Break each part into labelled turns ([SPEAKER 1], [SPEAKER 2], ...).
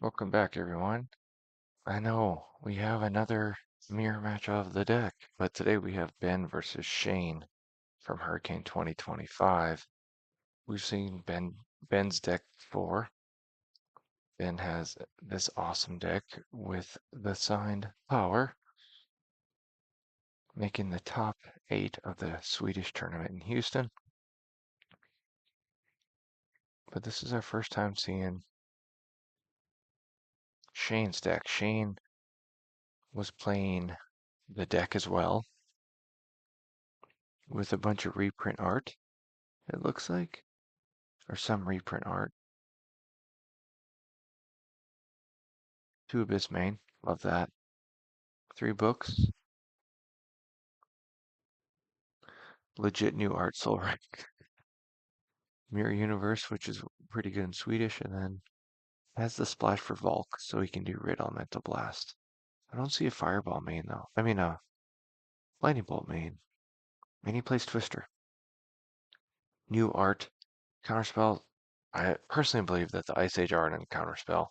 [SPEAKER 1] Welcome back, everyone. I know we have another mirror match of the deck, but today we have Ben versus Shane from Hurricane 2025. We've seen Ben's deck before. Ben has this awesome deck with the signed power, making the top 8 of the Swedish tournament in Houston. But this is our first time seeing Shane's deck. Shane was playing the deck as well with a bunch of reprint art, it looks like, or some reprint art. 2 Abyss main, love that. 3 books, legit new art soul rank. Mirror Universe, which is pretty good in Swedish, and then has the splash for Volk, so he can do Red Elemental Blast. I don't see a Fireball main though. I mean a Lightning Bolt main. And he plays Twister. New art, Counterspell. I personally believe that the Ice Age art in Counterspell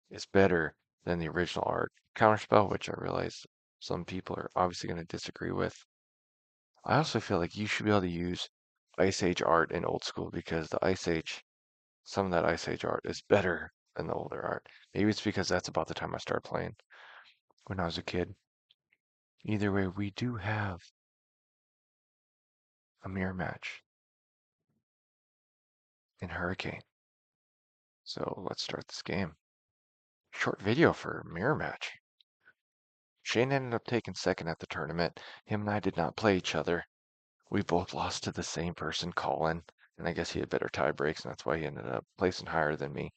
[SPEAKER 1] is better than the original art. Counterspell, which I realize some people are obviously going to disagree with. I also feel like you should be able to use Ice Age art in Old School because some of that Ice Age art is better than the older art. Maybe it's because that's about the time I started playing when I was a kid. Either way, we do have a mirror match in Hurricane. So let's start this game. Short video for a mirror match. Shane ended up taking second at the tournament. Him and I did not play each other. We both lost to the same person, Colin, and I guess he had better tie breaks, and that's why he ended up placing higher than me.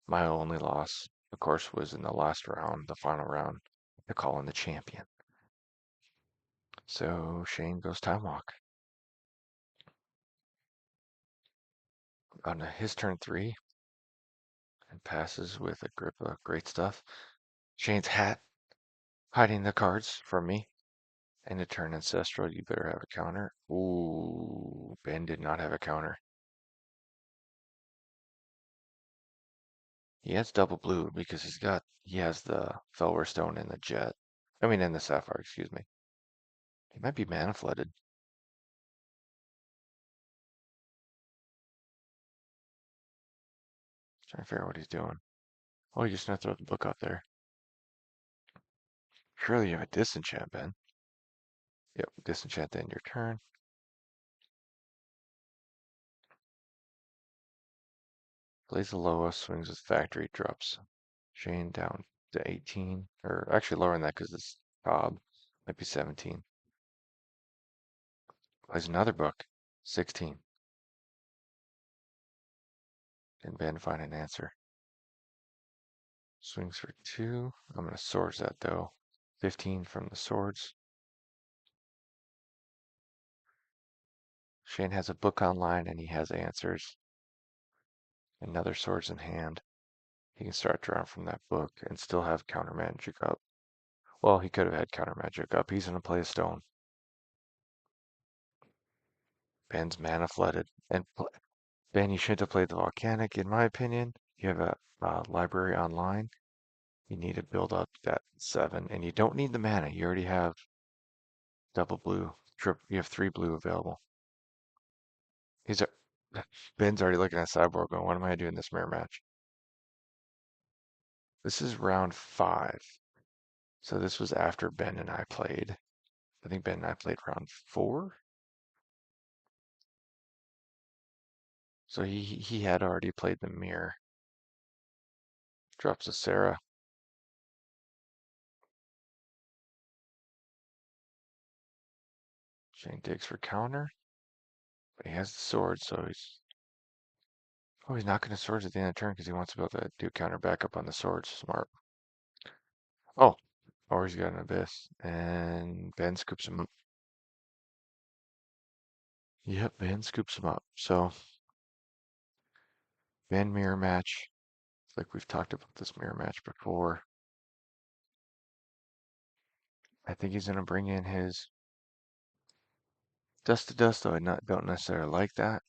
[SPEAKER 1] My only loss, of course, was in the last round, the final round, to Colin the champion. So Shane goes time walk. On his turn 3, and passes with a grip of great stuff. Shane's hat, hiding the cards from me. And a turn ancestral, you better have a counter. Ooh, Ben did not have a counter. He has double blue because he has the Felwar Stone and the Jet. I mean, and the Sapphire, excuse me. He might be mana flooded. Trying to figure out what he's doing. Oh, he's just gonna throw the book out there. Surely you have a disenchant, Ben. Yep, disenchant to end your turn. Plays the lowest, swings his factory, drops Shane down to 18. Or actually lower than that because it's Cobb. Might be 17. Plays another book, 16. Can Ben find an answer? Swings for 2. I'm going to swords that though. 15 from the swords. Shane has a book online and he has answers. Another swords in hand. He can start drawing from that book and still have counter magic up. Well, he could have had counter magic up. He's going to play a stone. Ben's mana flooded. And Ben, you shouldn't have played the volcanic, in my opinion. You have a library online. You need to build up that 7, and you don't need the mana. You already have double blue. You have 3 blue available. He's a, Ben's already looking at sideboard going, what am I doing in this mirror match? This is round 5. So this was after Ben and I played. I think Ben and I played round 4. So he had already played the mirror. Drops a Sarah. Shane digs for counter. But he has the sword, so he's not going to swords at the end of the turn because he wants to be able to do counter backup on the swords. Smart. Oh, or he's got an abyss. And Ben scoops him up. Yep, Ben scoops him up. So Ben mirror match. It's like we've talked about this mirror match before. I think he's going to bring in his dust to dust, though don't necessarily like that.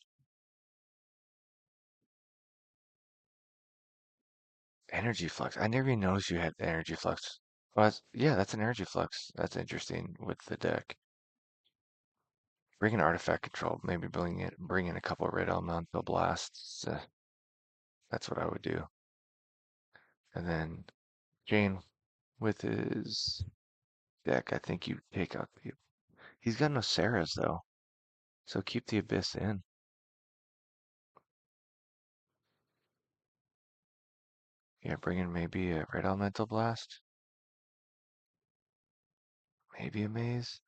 [SPEAKER 1] Energy flux. I never even noticed you had energy flux. But yeah, that's an energy flux. That's interesting with the deck. Bring in artifact control. Maybe bring in a couple of red elemental blasts. That's what I would do. And then Jane with his deck, I think you take out the. He's got no Sarahs though, so keep the Abyss in. Yeah, bring in maybe a red elemental blast, maybe a maze.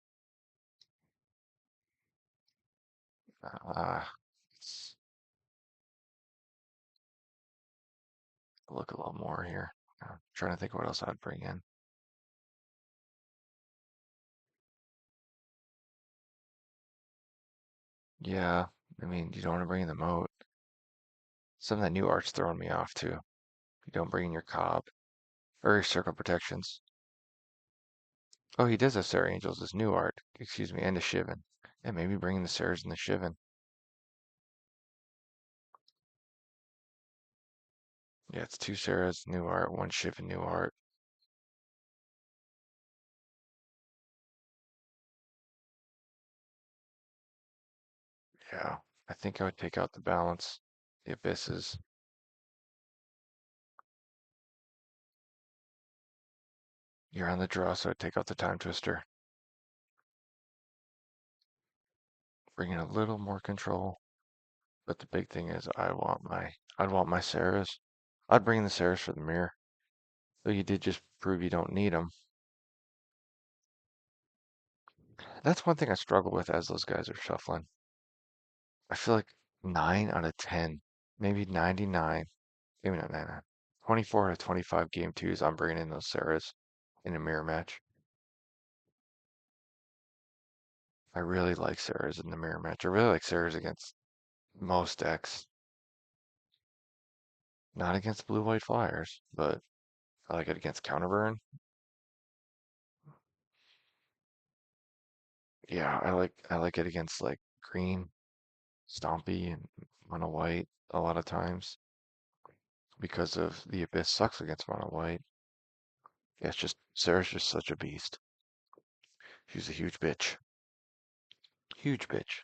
[SPEAKER 1] Let's look a little more here. I'm trying to think what else I'd bring in. Yeah, I mean, you don't want to bring in the moat. Some of that new art's throwing me off too. You don't bring in your cob or your circle protections. Oh, he does have Sarah Angels as new art, excuse me, and a Shivan. Yeah, maybe bring in the Sarahs and the Shivan. Yeah, it's two Sarahs, new art, one Shivan, new art. Yeah, I think I would take out the balance, the abysses. You're on the draw, so I'd take out the time twister. Bring in a little more control. But the big thing is I'd want my Sarahs. I'd bring in the Sarahs for the mirror. Though you did just prove you don't need them. That's one thing I struggle with as those guys are shuffling. I feel like 9 out of 10, maybe 99, maybe not 99, 24 out of 25 game twos, I'm bringing in those Sarahs in a mirror match. I really like Sarahs in the mirror match. I really like Sarahs against most decks. Not against blue-white flyers, but I like it against counterburn. Yeah, I like it against like green, stompy, and mono white a lot of times because of the abyss sucks against mono white. Yeah, it's just Sarah's just such a beast. She's a huge bitch. Huge bitch.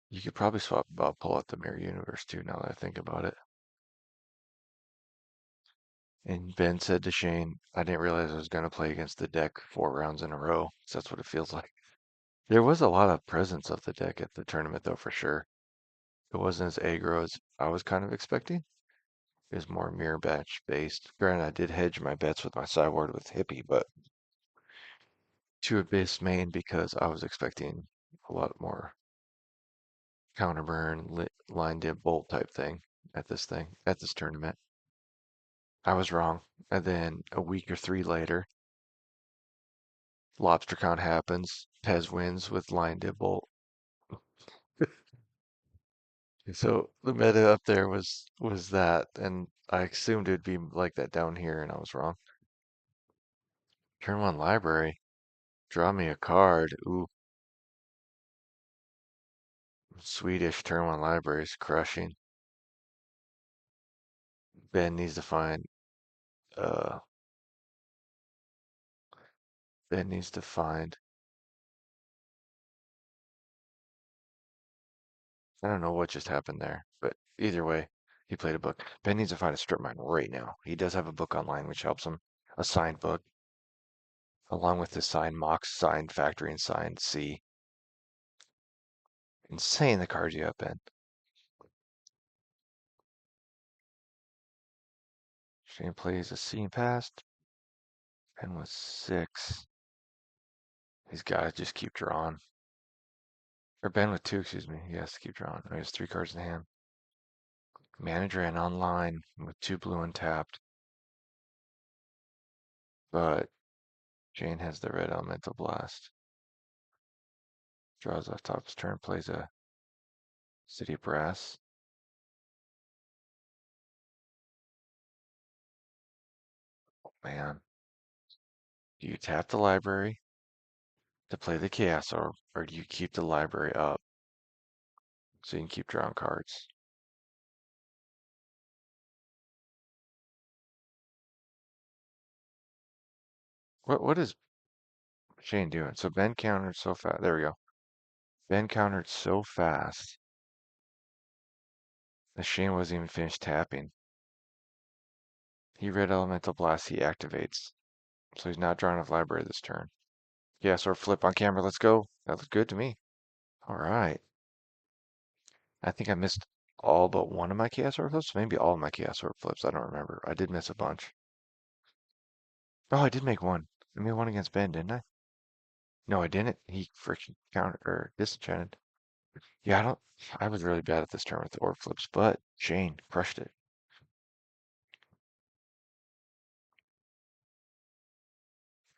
[SPEAKER 1] You could probably pull out the mirror universe too now that I think about it. And Ben said to Shane, I didn't realize I was gonna play against the deck 4 rounds in a row. So that's what it feels like. There was a lot of presence of the deck at the tournament though for sure. It wasn't as aggro as I was kind of expecting. It was more mirror batch based. Granted, I did hedge my bets with my sideboard with Hippie, but to a base main because I was expecting a lot more counterburn, line dip, bolt type thing at this tournament. I was wrong. And then a week or three later, LobsterCon happens. Pez wins with line dip bolt. So the meta up there was that, and I assumed it'd be like that down here, and I was wrong. Turn one library. Draw me a card. Ooh, Swedish turn one library is crushing. Ben needs to find uh Ben needs to find I don't know what just happened there, but either way, he played a book. Ben needs to find a strip mine right now. He does have a book online which helps him. A signed book, along with his signed Mox, signed Factory, and signed C. Insane the cards you have, Ben. Shane plays a C and passed. Ben was 6. He's got to just keep drawing. Or Ben with 2, excuse me. He has to keep drawing. He has 3 cards in hand. Manager and online with 2 blue untapped. But Jane has the red elemental blast. Draws off top of his turn, plays a City of Brass. Man, do you tap the library to play the Chaos Orb, or do you keep the library up? so you can keep drawing cards. What is Shane doing? So Ben countered so fast. There we go. Ben countered so fast that Shane wasn't even finished tapping. He read Elemental Blast, he activates. So he's not drawing a library this turn. Yeah, so flip on camera, let's go. That looks good to me. All right. I think I missed all but one of my Chaos Orb flips. Maybe all of my Chaos Orb flips. I don't remember. I did miss a bunch. Oh, I did make one. I made one against Ben, didn't I? No, I didn't. He freaking counter or disenchanted. Yeah, I was really bad at this turn with the orb flips, but Shane crushed it.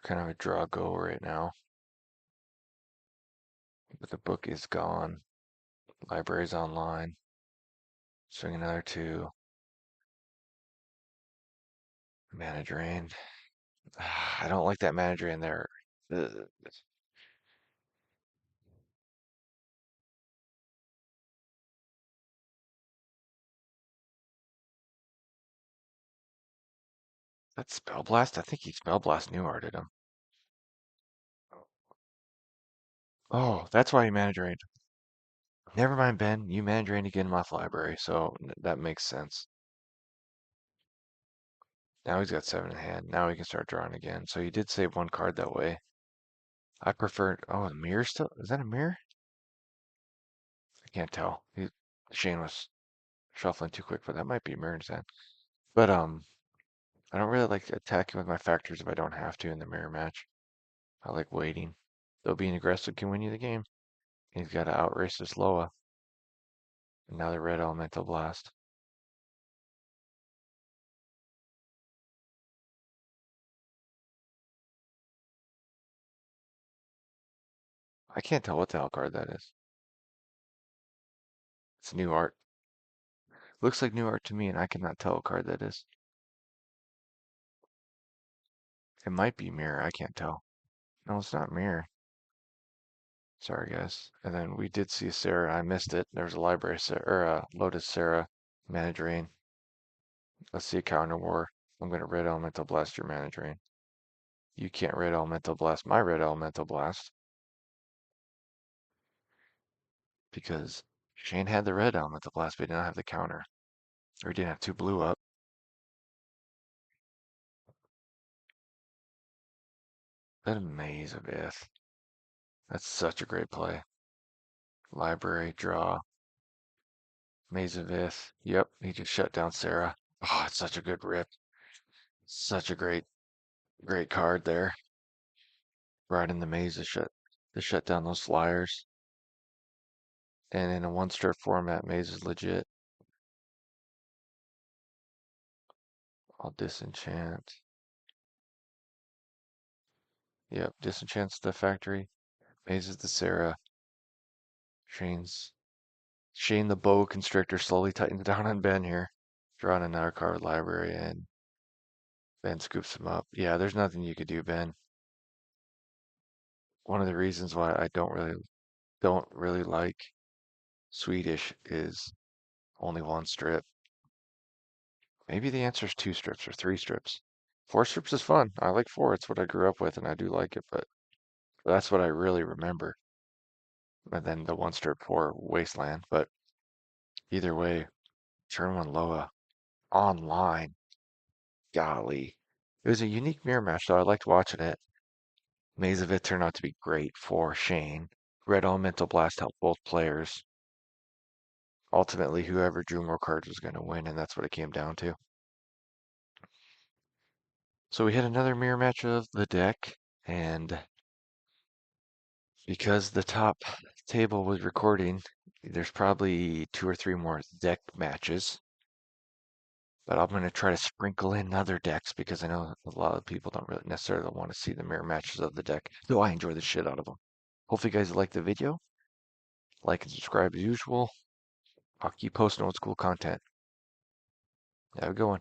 [SPEAKER 1] Kind of a draw go right now. But the book is gone. Library's online. Swing another two. Mana drain. I don't like that mana drain there. Ugh. That Spell Blast? I think he Spell Blast New Arted him. Oh, that's why he mana drained. Never mind, Ben. You mana drained to get him off library, so that makes sense. Now he's got seven in hand. Now he can start drawing again. So he did save one card that way. I prefer. Oh, the mirror still? Is that a mirror? I can't tell. Shane was shuffling too quick, but that might be a mirror in his hand. But I don't really like attacking with my factors if I don't have to in the mirror match. I like waiting. Though being aggressive can win you the game. He's got to outrace this Loa. And now the red elemental blast. I can't tell what the hell card that is. It's new art. Looks like new art to me, and I cannot tell what card that is. It might be mirror. I can't tell. No, it's not mirror. Sorry, guys. And then we did see Sarah. I missed it. There was a library or a Lotus Sarah mana drain. Let's see a counter war. I'm gonna red elemental blast your mana drain. You can't red elemental blast my red elemental blast because Shane had the red elemental blast, but he didn't have the counter. Or he didn't have two blue up. That Maze of Ith. That's such a great play. Library, draw, Maze of Ith. Yep, he just shut down Sarah. Oh, it's such a good rip. Such a great card there. Right in the maze to shut down those flyers. And in a one-star format, maze is legit. I'll disenchant. Yep, disenchants the factory. Maze is the Sarah. Shane's Shane the bow constrictor slowly tightens down on Ben here. Drawing another card library and Ben scoops him up. Yeah, there's nothing you could do, Ben. One of the reasons why I don't really like Swedish is only one strip. Maybe the answer is two strips or three strips. Four strips is fun. I like four. It's what I grew up with, and I do like it, but that's what I really remember. And then the one strip four Wasteland. But either way, turn one Loa online. Golly. It was a unique mirror match, though. I liked watching it. Maze of It turned out to be great for Shane. Red Elemental Blast helped both players. Ultimately, whoever drew more cards was going to win, and that's what it came down to. So we had another mirror match of the deck, and because the top table was recording, there's probably two or three more deck matches. But I'm going to try to sprinkle in other decks because I know a lot of people don't really necessarily want to see the mirror matches of the deck, though I enjoy the shit out of them. Hopefully you guys like the video. Like and subscribe as usual. I'll keep posting old school content. Have a good one.